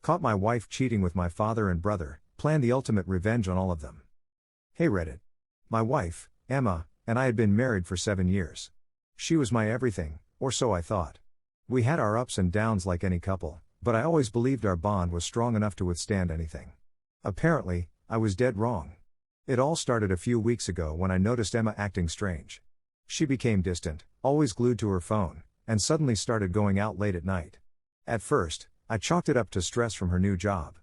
Caught my wife cheating with my father and brother, planned the ultimate revenge on all of them. Hey Reddit. My wife, Emma, and I had been married for 7 years. She was my everything, or so I thought. We had our ups and downs like any couple, but I always believed our bond was strong enough to withstand anything. Apparently, I was dead wrong. It all started a few weeks ago when I noticed Emma acting strange. She became distant, always glued to her phone, and suddenly started going out late at night. At first, I chalked it up to stress from her new job.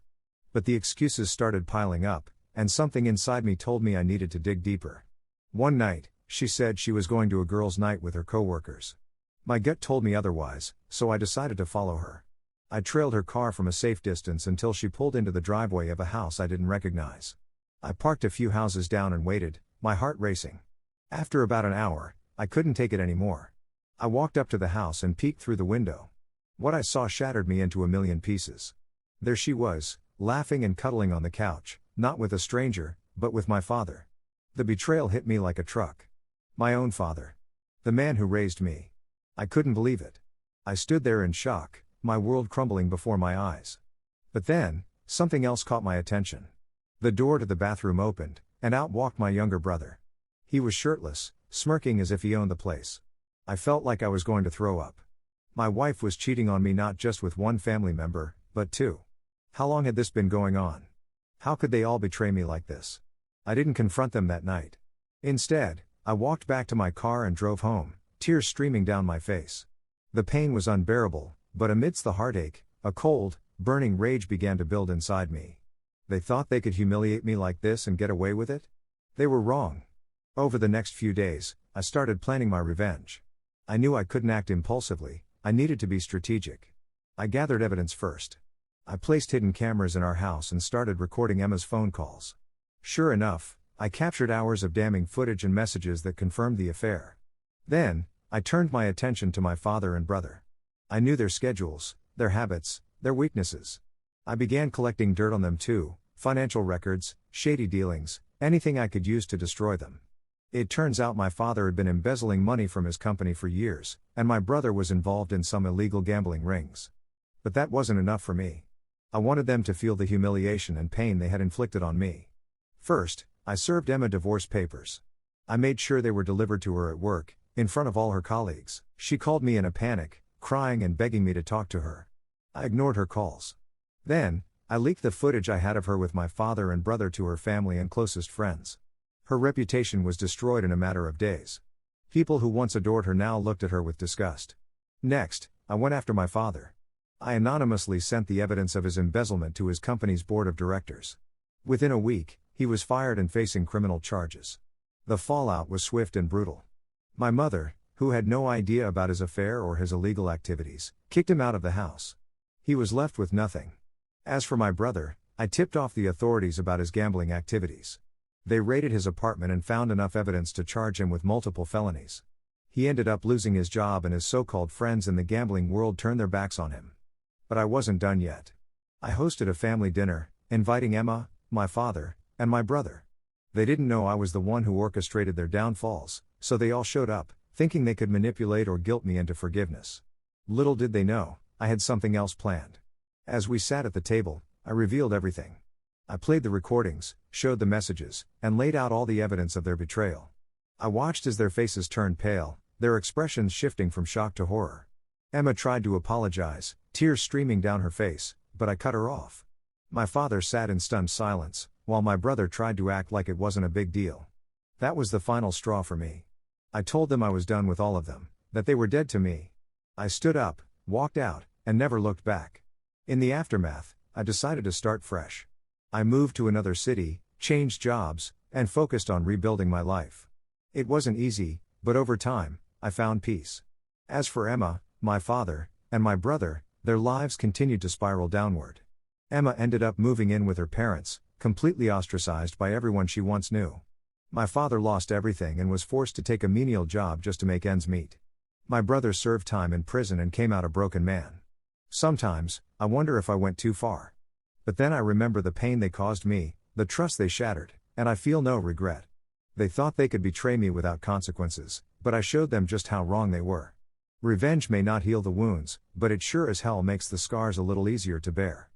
But the excuses started piling up, and something inside me told me I needed to dig deeper. One night, she said she was going to a girls' night with her coworkers. My gut told me otherwise, so I decided to follow her. I trailed her car from a safe distance until she pulled into the driveway of a house I didn't recognize. I parked a few houses down and waited, my heart racing. After about an hour, I couldn't take it anymore. I walked up to the house and peeked through the window. What I saw shattered me into a million pieces. There she was, laughing and cuddling on the couch, not with a stranger, but with my father. The betrayal hit me like a truck. My own father. The man who raised me. I couldn't believe it. I stood there in shock, my world crumbling before my eyes. But then, something else caught my attention. The door to the bathroom opened, and out walked my younger brother. He was shirtless, smirking as if he owned the place. I felt like I was going to throw up. My wife was cheating on me not just with one family member, but two. How long had this been going on? How could they all betray me like this? I didn't confront them that night. Instead, I walked back to my car and drove home, tears streaming down my face. The pain was unbearable, but amidst the heartache, a cold, burning rage began to build inside me. They thought they could humiliate me like this and get away with it? They were wrong. Over the next few days, I started planning my revenge. I knew I couldn't act impulsively, I needed to be strategic. I gathered evidence first. I placed hidden cameras in our house and started recording Emma's phone calls. Sure enough, I captured hours of damning footage and messages that confirmed the affair. Then, I turned my attention to my father and brother. I knew their schedules, their habits, their weaknesses. I began collecting dirt on them too, financial records, shady dealings, anything I could use to destroy them. It turns out my father had been embezzling money from his company for years, and my brother was involved in some illegal gambling rings. But that wasn't enough for me. I wanted them to feel the humiliation and pain they had inflicted on me. First, I served Emma divorce papers. I made sure they were delivered to her at work, in front of all her colleagues. She called me in a panic, crying and begging me to talk to her. I ignored her calls. Then, I leaked the footage I had of her with my father and brother to her family and closest friends. Her reputation was destroyed in a matter of days. People who once adored her now looked at her with disgust. Next, I went after my father. I anonymously sent the evidence of his embezzlement to his company's board of directors. Within a week, he was fired and facing criminal charges. The fallout was swift and brutal. My mother, who had no idea about his affair or his illegal activities, kicked him out of the house. He was left with nothing. As for my brother, I tipped off the authorities about his gambling activities. They raided his apartment and found enough evidence to charge him with multiple felonies. He ended up losing his job and his so-called friends in the gambling world turned their backs on him. But I wasn't done yet. I hosted a family dinner, inviting Emma, my father, and my brother. They didn't know I was the one who orchestrated their downfalls, so they all showed up, thinking they could manipulate or guilt me into forgiveness. Little did they know, I had something else planned. As we sat at the table, I revealed everything. I played the recordings, showed the messages, and laid out all the evidence of their betrayal. I watched as their faces turned pale, their expressions shifting from shock to horror. Emma tried to apologize, tears streaming down her face, but I cut her off. My father sat in stunned silence, while my brother tried to act like it wasn't a big deal. That was the final straw for me. I told them I was done with all of them, that they were dead to me. I stood up, walked out, and never looked back. In the aftermath, I decided to start fresh. I moved to another city, changed jobs, and focused on rebuilding my life. It wasn't easy, but over time, I found peace. As for Emma, my father, and my brother, their lives continued to spiral downward. Emma ended up moving in with her parents, completely ostracized by everyone she once knew. My father lost everything and was forced to take a menial job just to make ends meet. My brother served time in prison and came out a broken man. Sometimes, I wonder if I went too far. But then I remember the pain they caused me, the trust they shattered, and I feel no regret. They thought they could betray me without consequences, but I showed them just how wrong they were. Revenge may not heal the wounds, but it sure as hell makes the scars a little easier to bear.